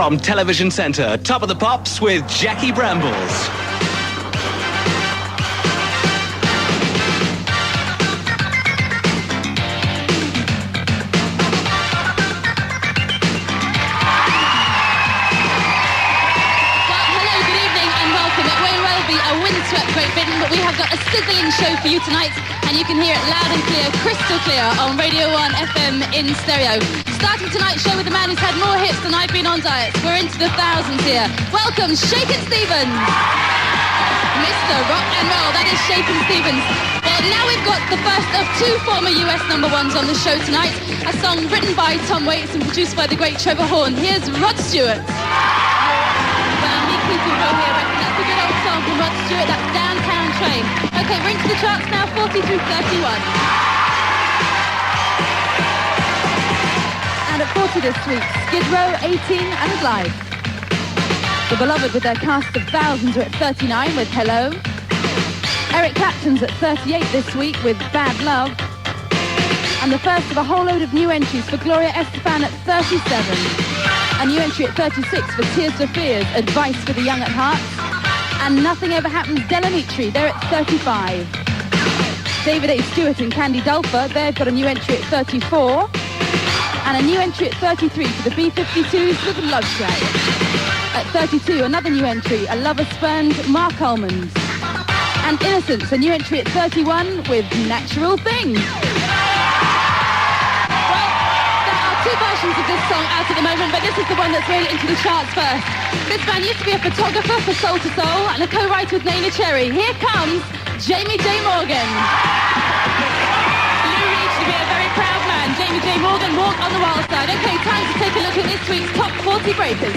From Television Centre, Top of the Pops with Jackie Brambles. Great Britain, but we have got a sizzling show for you tonight, and you can hear it loud and clear, crystal clear, on Radio 1 FM in stereo. Starting tonight's show with the man who's had more hits than I've been on diets. We're into the thousands here. Welcome, Shakin' Stevens. Mr. Rock and Roll, that is Shakin' Stevens. Well, now we've got the first of two former US number ones on the show tonight. A song written by Tom Waits and produced by the great Trevor Horn. Here's Rod Stewart. Well, me people go here reckon that's a good old song from Rod Stewart. That's Downtown Train. Okay, we're into the charts now, 40 through 31. And at 40 this week, Skid Row, 18 and Live. The Beloved with their cast of thousands are at 39 with Hello. Eric Clapton's at 38 this week with Bad Love. And the first of a whole load of new entries for Gloria Estefan at 37. A new entry at 36 for Tears for Fears, Advice for the Young at Heart. And Nothing Ever Happens, Del Amitri, they're at 35. David A. Stewart and Candy Dulfer, they've got a new entry at 34. And a new entry at 33 for the B-52s with Love Shack. At 32, another new entry, A Lover Spurned, Mark Ullman. And Innocence, a new entry at 31 with Natural Thing. Two versions of this song out at the moment, but this is the one that's really into the charts first. This man used to be a photographer for Soul to Soul and a co-writer with Nana Cherry. Here comes Jamie J. Morgan. Lou Reed should be a very proud man. Jamie J. Morgan, Walk on the Wild Side. Okay, time to take a look at this week's top 40 breakers.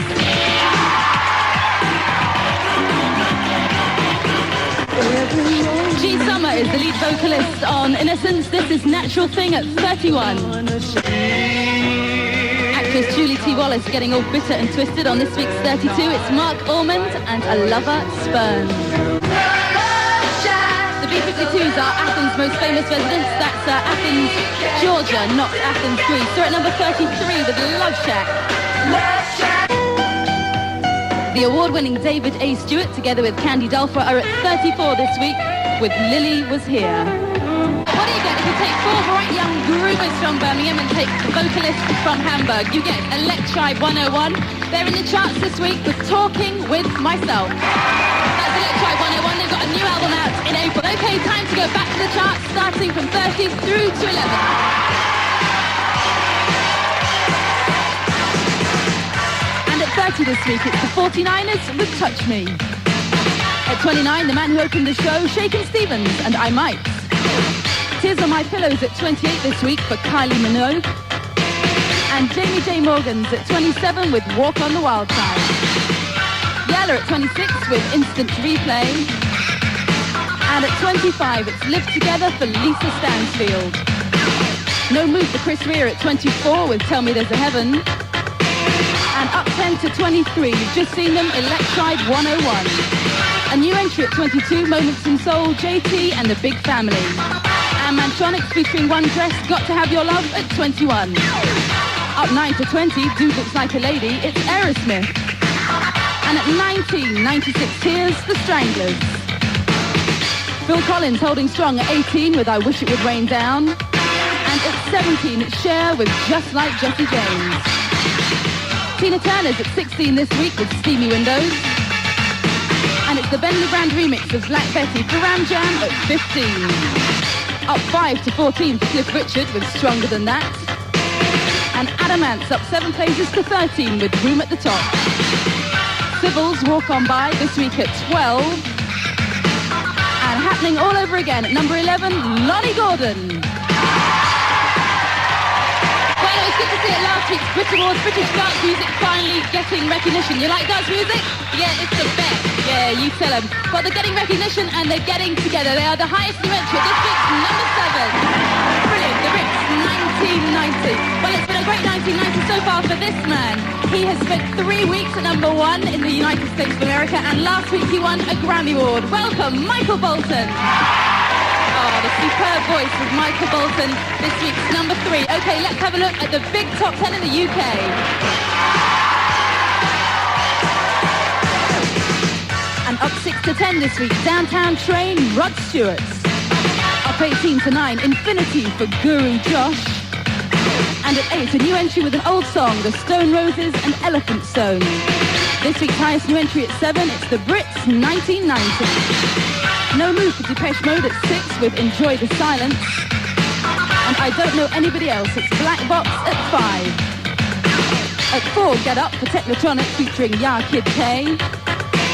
G Summer is the lead vocalist on Innocence. This is Natural Thing at 31. Actress Julie T. Wallace getting all bitter and twisted on this week's 32. It's Mark Almond and A Lover Spurned. The B-52s are Athens' most famous residents. That's Athens, Georgia, not Athens, Greece. They're at number 33 with Love Shack. The award-winning David A. Stewart, together with Candy Dulfer, are at 34 this week with Lily Was Here. What do you get if you take four bright young groovers from Birmingham and take the vocalist from Hamburg? You get Electribe 101. They're in the charts this week with Talking With Myself. That's Electribe 101. They've got a new album out in April. Okay, time to go back to the charts, starting from 30 through to 11. 30 this week, it's the 49ers with Touch Me. At 29, the man who opened the show, Shakin' Stevens and I Might. Tears on My Pillows at 28 this week for Kylie Minogue. And Jamie J. Morgan's at 27 with Walk on the Wild Side. Yella at 26 with Instant Replay. And at 25, it's Live Together for Lisa Stansfield. No Move for Chris Rea at 24 with Tell Me There's a Heaven. And up 10 to 23, you've just seen them, Electribe 101. A new entry at 22, Moments in Soul, JT and the Big Family. And Mantronics featuring One Dress, Got to Have Your Love at 21. Up 9 to 20, Dude Looks Like a Lady, it's Aerosmith. And at 19, 96 Tears, The Stranglers. Phil Collins holding strong at 18 with I Wish It Would Rain Down. And at 17, it's Cher with Just Like Jessie James. Tina Turner's at 16 this week with Steamy Windows. And it's the Ben LeGrand remix of Black Betty for Ram Jam at 15. Up 5 to 14 for Cliff Richard with Stronger Than That. And Adam Ants up 7 places to 13 with Room at the Top. Sybil's Walk On By this week at 12. And happening all over again at number 11, Lonnie Gordon. Good to see it last week's Brit Awards. British dance music finally getting recognition. You like dance music? Yeah, it's the best. Yeah, you tell them. Well, they're getting recognition and they're getting together. They are the highest new entry. This week's number 7. Brilliant. The Ritz 1990. Well, it's been a great 1990 so far for this man. He has spent 3 weeks at number 1 in the United States of America, and last week he won a Grammy Award. Welcome, Michael Bolton. The superb voice of Michael Bolton, this week's number 3. Okay, let's have a look at the big top 10 in the UK. 10 this week, Downtown Train, Rod Stewart. Up 18 to 9, Infinity for Guru Josh. And at 8, a new entry with an old song, The Stone Roses and Elephant Stone. This week's highest new entry at 7, it's the Brits 1990. No Move for Depeche Mode at 6 with Enjoy the Silence. And I Don't Know Anybody Else, it's Black Box at 5. At 4, Get Up for Technotronic featuring Ya Kid K.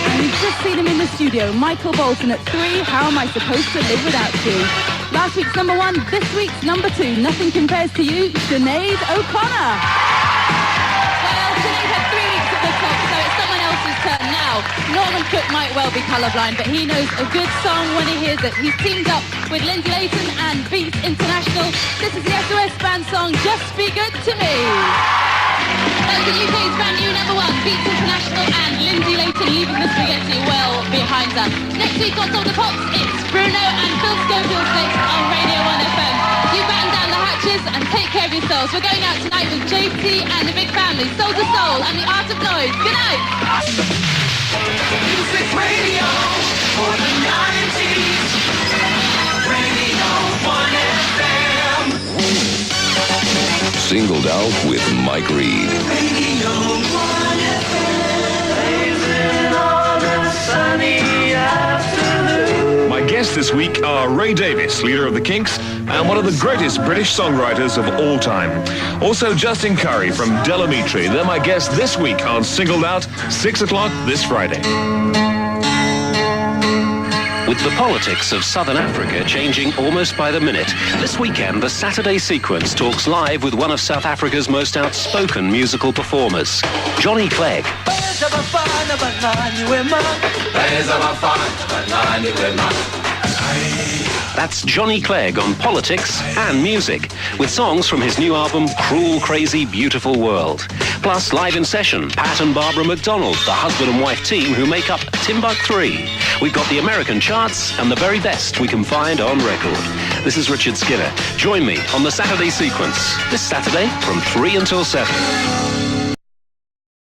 And we've just seen him in the studio, Michael Bolton at 3, How Am I Supposed to Live Without You? Last week's number 1, this week's number 2, Nothing Compares to You, Sinead O'Connor. Well, Sinead had 3 weeks at the top, so it's someone else's turn now. Norman Cook might well be colourblind, but he knows a good song when he hears it. He's teamed up with Lindsay Layton and Beats International. This is the SOS Band song, Just Be Good to Me. That's the UK's brand new number 1, Beats International and Lindsay Layton leaving the spaghetti well behind us. Next week on Top of the Pops, it's Bruno and Phil Schofield next on Radio 1FM. You batten down the hatches and take care of yourselves. We're going out tonight with JT and the Big Family, Soul to Soul and the Art of Noise. Good night. Music radio for the 90s. Radio 1FM. Singled Out with Mike Reed. Radio 1FM. Blazing on a sunny afternoon. My guests this week are Ray Davies, leader of the Kinks, and one of the greatest British songwriters of all time. Also Justin Curry from Delamitri. They're my guests this week on Singled Out, 6 o'clock this Friday. With the politics of Southern Africa changing almost by the minute, this weekend the Saturday Sequence talks live with one of South Africa's most outspoken musical performers, Johnny Clegg. That's Johnny Clegg on politics and music, with songs from his new album, Cruel, Crazy, Beautiful World. Plus, live in session, Pat and Barbara McDonald, the husband and wife team who make up Timbuk 3. We've got the American charts and the very best we can find on record. This is Richard Skinner. Join me on the Saturday Sequence, this Saturday from 3 until 7.